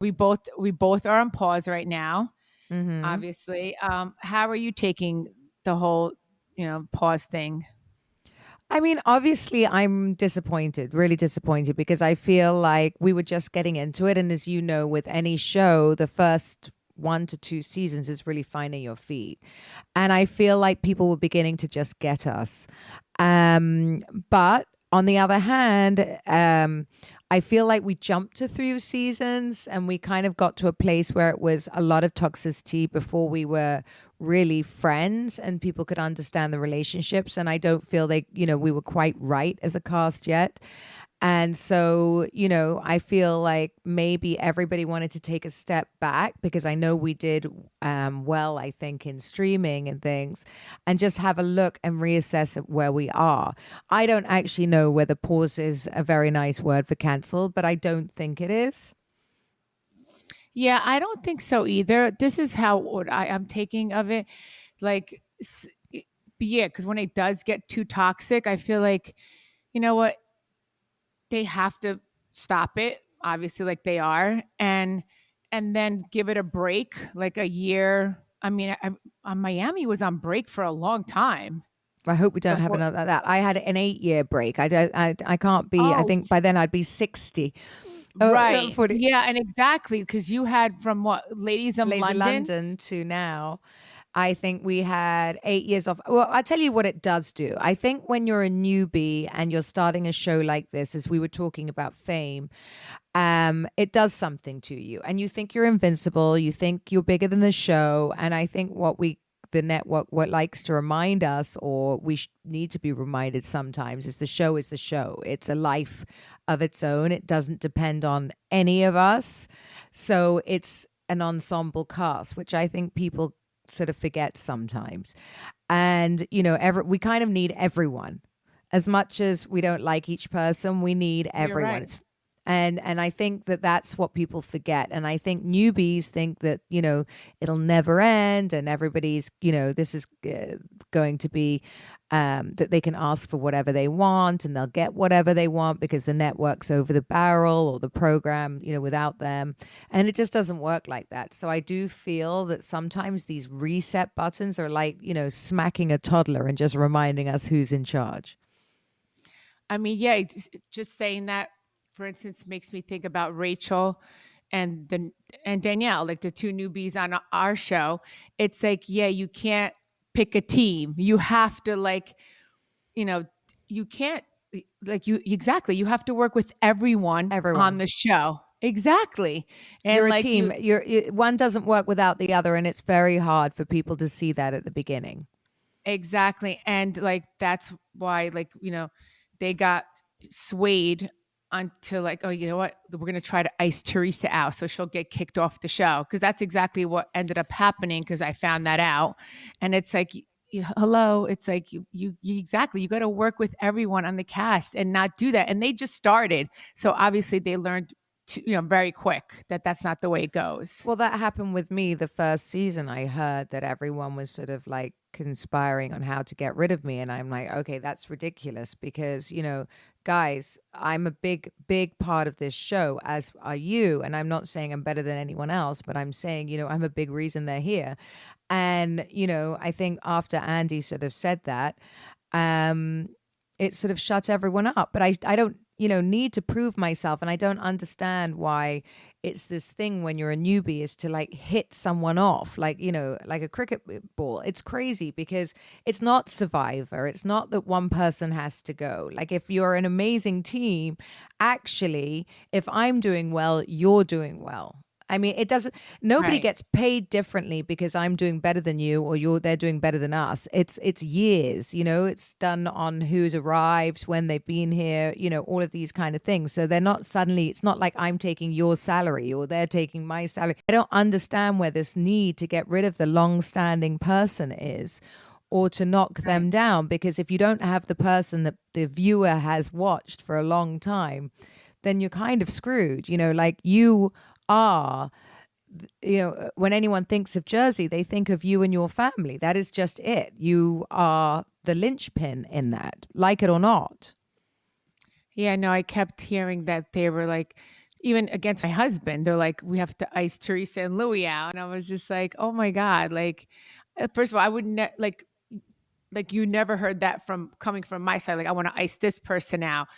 we both are on pause right now, Mm-hmm. obviously. How are you taking the whole, pause thing? I mean, obviously, I'm disappointed, really disappointed, because I feel like we were just getting into it. And as you know, with any show, the first 1 to 2 seasons is really finding your feet. And I feel like people were beginning to just get us. But on the other hand, I feel like we jumped to 3 seasons and we kind of got to a place where it was a lot of toxicity before we were really friends and people could understand the relationships. And I don't feel like, we were quite right as a cast yet. And so, I feel like maybe everybody wanted to take a step back because I know we did well, I think, in streaming and things, and just have a look and reassess at where we are. I don't actually know whether pause is a very nice word for cancel, but I don't think it is. Yeah, I don't think so either. This is how what I'm taking of it. Like, yeah, because when it does get too toxic, I feel like, you know what, they have to stop it, obviously, like they are, and then give it a break, like a year. I mean, Miami was on break for a long time I hope we don't have before. another like that. I had an 8 year break. I can't be. I Oh, think by then I'd be 60. right. 40. Yeah, and exactly, because you had from what, Ladies in Laser London? London to now. I think we had 8 years off. Well, I tell you what it does do. I think when you're a newbie and you're starting a show like this, as we were talking about Fame, it does something to you, and you think you're invincible. You think you're bigger than the show, and I think the network what likes to remind us, or we need to be reminded sometimes, is the show is the show. It's a life of its own. It doesn't depend on any of us, so it's an ensemble cast, which I think people sort of forget sometimes. And we kind of need everyone. As much as we don't like each person, we need You're everyone. right. And I think that that's what people forget. And I think newbies think that it'll never end, and everybody's this is going to be that they can ask for whatever they want and they'll get whatever they want because the network's over the barrel, or the program without them. And it just doesn't work like that. So I do feel that sometimes these reset buttons are like smacking a toddler and just reminding us who's in charge. I mean, yeah, just saying that, for instance, makes me think about Rachel and Danielle, like the two newbies on our show. It's like, yeah, you can't pick a team. You have to, like, you know, you can't, like, you exactly. You have to work with everyone on Everyone. the show. Exactly. You're And a like team. One doesn't work without the other, and it's very hard for people to see that at the beginning. exactly. And like that's why, like, they got swayed onto, like, oh, you know what? We're gonna try to ice Teresa out so she'll get kicked off the show. Cause that's exactly what ended up happening, because I found that out. And it's like, hello, it's like you exactly, you got to work with everyone on the cast and not do that. And they just started. So obviously they learned very quick that that's not the way it goes. Well, that happened with me the first season. I heard that everyone was sort of like conspiring on how to get rid of me. And I'm like, okay, that's ridiculous because, guys, I'm a big, big part of this show, as are you. And I'm not saying I'm better than anyone else, but I'm saying, I'm a big reason they're here. And, I think after Andy sort of said that, it sort of shut everyone up. But I don't, need to prove myself. And I don't understand why it's this thing when you're a newbie is to like hit someone off, like, like a cricket ball. It's crazy because it's not Survivor. It's not that one person has to go. Like if you're an amazing team, actually, if I'm doing well, you're doing well. I mean, it doesn't, nobody Right. gets paid differently because I'm doing better than you or they're doing better than us. It's years, it's done on who's arrived, when they've been here, all of these kind of things. So they're not suddenly, it's not like I'm taking your salary or they're taking my salary. I don't understand where this need to get rid of the long-standing person is, or to knock Right. them down, because if you don't have the person that the viewer has watched for a long time, then you're kind of screwed, like you are, when anyone thinks of Jersey, they think of you and your family. That is just it. You are the linchpin in that, like it or not. Yeah, no, I kept hearing that they were like even against my husband, they're like, "We have to ice Teresa and Louie out," and I was just like, "Oh my god!" Like, first of all, I would like you never heard that from coming from my side. Like, I want to ice this person out,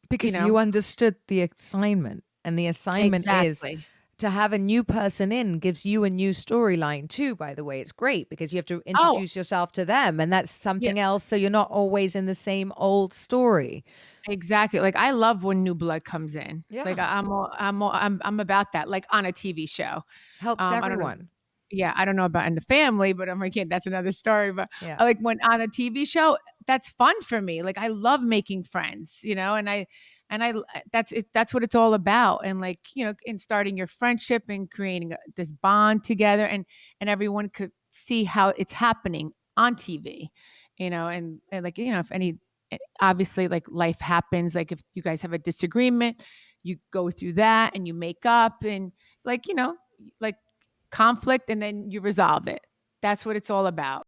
you Because you know? understood the assignment, and the assignment is Exactly. to have a new person in gives you a new storyline too. By the way, it's great because you have to Oh, introduce yourself to them, and that's yeah, something else, so you're not always in the same old story. exactly. Like, I love when new blood comes in. Like, Yeah, I'm about that. Like on a TV show. helps I don't know. everyone. Yeah, I don't know about in the family, but I'm like, yeah, that's another story. But Yeah. I like when on a TV show, that's fun for me. Like I love making friends, and I that's it. That's what it's all about. And like in starting your friendship and creating this bond together, and everyone could see how it's happening on TV, and like if any, obviously like life happens. Like if you guys have a disagreement, you go through that and you make up and like like conflict and then you resolve it. That's what it's all about.